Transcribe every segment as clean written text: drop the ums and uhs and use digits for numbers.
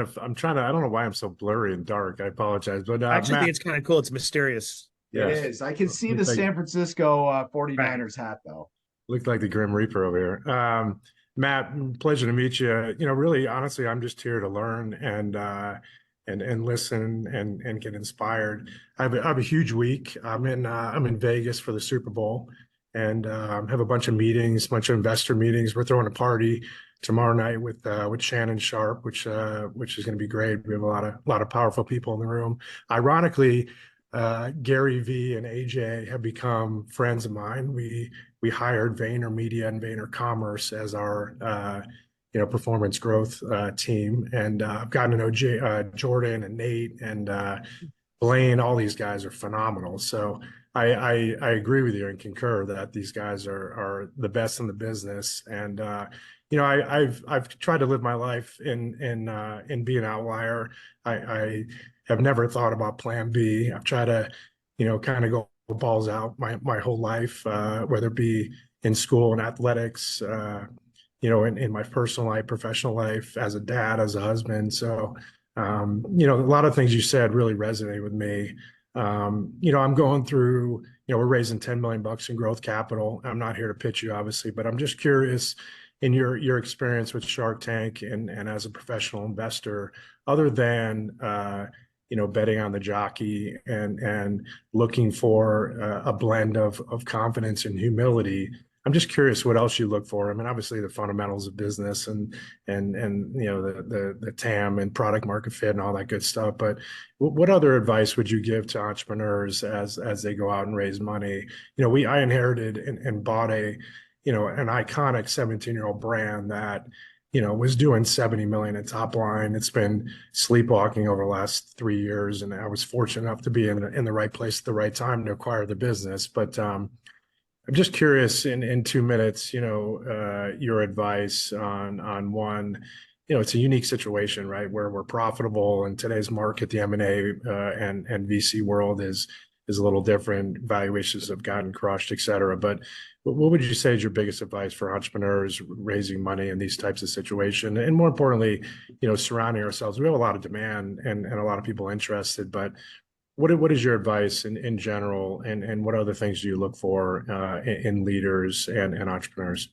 I'm trying to, I don't know why I'm so blurry and dark. I apologize. But I actually think Matt, it's kind of cool. It's mysterious. It yes, is. I can see the looked like San Francisco Right. 49ers hat though. looked like the Grim Reaper over here. Matt, pleasure to meet you. Really, honestly, I'm just here to learn and listen and get inspired. I have a huge week. I'm in Vegas for the Super Bowl and have a bunch of meetings, bunch of investor meetings. We're throwing a party tomorrow night with Shannon Sharp, which is going to be great. We have a lot of powerful people in the room. Ironically, Gary V and AJ have become friends of mine. We hired Vayner Media and Vayner Commerce as our performance growth team, and I've gotten to know Jordan and Nate and Blaine. All these guys are phenomenal. So I agree with you and concur that these guys are the best in the business. And I've tried to live my life in being an outlier. I have never thought about Plan B. I've tried to kind of go balls out my whole life, whether it be in school and athletics, in my personal life, professional life, as a dad, as a husband. So, a lot of things you said really resonate with me. I'm going through, we're raising 10 million bucks in growth capital. I'm not here to pitch you, obviously, but I'm just curious in your experience with Shark Tank and as a professional investor, other than betting on the jockey and looking for a blend of confidence and humility. I'm just curious what else you look for. I mean, obviously the fundamentals of business and the TAM and product market fit and all that good stuff. But what other advice would you give to entrepreneurs as they go out and raise money? I inherited and bought an iconic 17-year-old brand that was doing 70 million in top line. It's been sleepwalking over the last 3 years, and I was fortunate enough to be in the right place at the right time to acquire the business. But I'm just curious in 2 minutes, your advice on one. It's a unique situation, right, where we're profitable in today's market. The M&A and VC world is a little different. Valuations have gotten crushed, et cetera. But what would you say is your biggest advice for entrepreneurs raising money in these types of situations? And more importantly, surrounding ourselves. We have a lot of demand and a lot of people interested, but what is your advice in general, and what other things do you look for in leaders and entrepreneurs?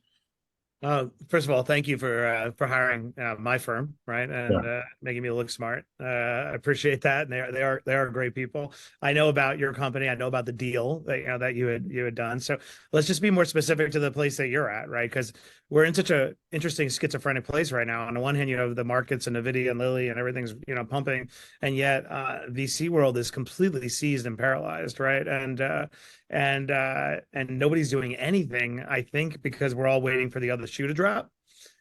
First of all, thank you for hiring my firm, right, and Yeah. making me look smart. I appreciate that, and they are great people. I know about your company. I know about the deal that you had done. So let's just be more specific to the place that you're at, right? Because we're in such a interesting schizophrenic place right now. On the one hand, you have the markets and Nvidia and Lilly and everything's pumping, and yet VC world is completely seized and paralyzed, right? And nobody's doing anything, I think, because we're all waiting for the other shoe to drop,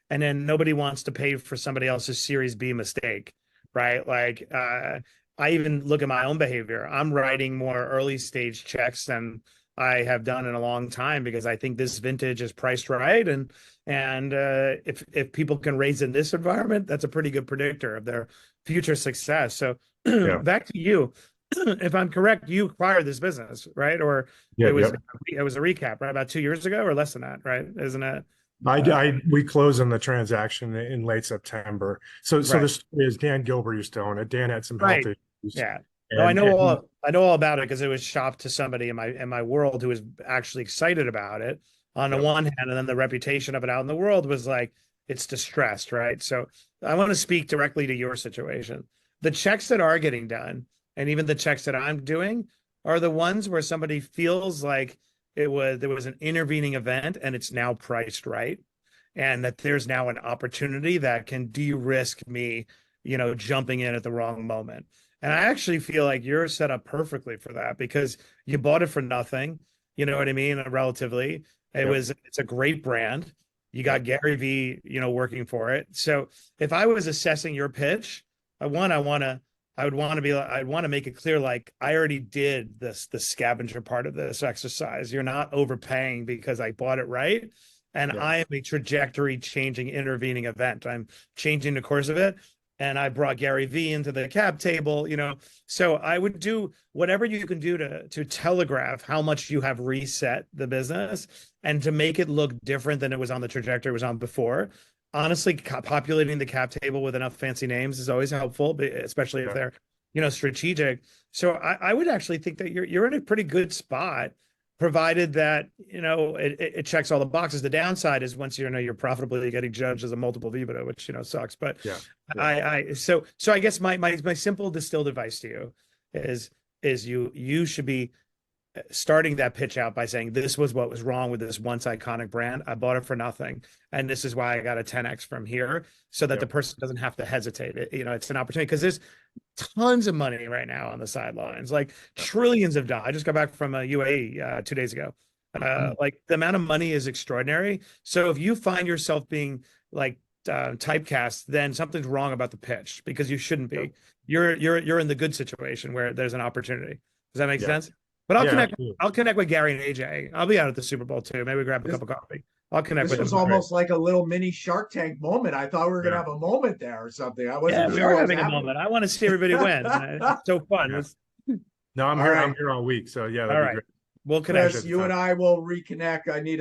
and then nobody wants to pay for somebody else's Series B mistake, right? Like I even look at my own behavior. I'm writing more early stage checks than I have done in a long time because I think this vintage is priced right, and if people can raise in this environment, that's a pretty good predictor of their future success. So Yeah. back to you. If I'm correct, you acquired this business, right? Or Yeah. it was Yep. it was a recap, right? About 2 years ago or less than that, right? Isn't it? Uh, We closed on the transaction in late September. So the right, story is Dan Gilbert used to own it. Dan had some health right. issues, Yeah. No, and I know all about it because it was shopped to somebody in my world who was actually excited about it on the yep. one hand, and then the reputation of it out in the world was like it's distressed, right? So I want to speak directly to your situation. The checks that are getting done, and even the checks that I'm doing, are the ones where somebody feels like there was an intervening event and it's now priced right, and that there's now an opportunity that can de-risk me, jumping in at the wrong moment. And I actually feel like you're set up perfectly for that because you bought it for nothing. You know what I mean? Relatively, Yep. it's a great brand. You got Gary V, working for it. So if I was assessing your pitch, I'd want to make it clear, like I already did the scavenger part of this exercise. You're not overpaying because I bought it right. And Yep. I am a trajectory changing intervening event. I'm changing the course of it, and I brought Gary V into the cap table, So I would do whatever you can do to telegraph how much you have reset the business and to make it look different than it was on the trajectory it was on before. honestly, populating the cap table with enough fancy names is always helpful, especially if Yeah. they're, strategic. So I would actually think that you're in a pretty good spot, provided that, it checks all the boxes. The downside is once you're profitably getting judged as a multiple EBITDA, which, sucks. But Yeah. so I guess my simple distilled advice to you is you should be starting that pitch out by saying, this was what was wrong with this once iconic brand. I bought it for nothing. And this is why I got a 10X from here, so that the person doesn't have to hesitate. It's an opportunity, because there's tons of money right now on the sidelines, like trillions of dollars. I just got back from UAE 2 days ago. Like the amount of money is extraordinary. So if you find yourself being like typecast, then something's wrong about the pitch, because you shouldn't be. You're in the good situation where there's an opportunity. Does that make sense? But I'll connect with Gary and AJ. I'll be out at the Super Bowl too. Maybe grab a cup of coffee. I'll connect with them. This was almost like a little mini Shark Tank moment. I thought we were gonna have a moment there or something. I wasn't we sure were what was having a happening. moment. I want to see everybody win. It's so fun. No, I'm All here. right. I'm here all week. So yeah, All that'd be right. great. We'll connect. Chris, you and I will reconnect. I need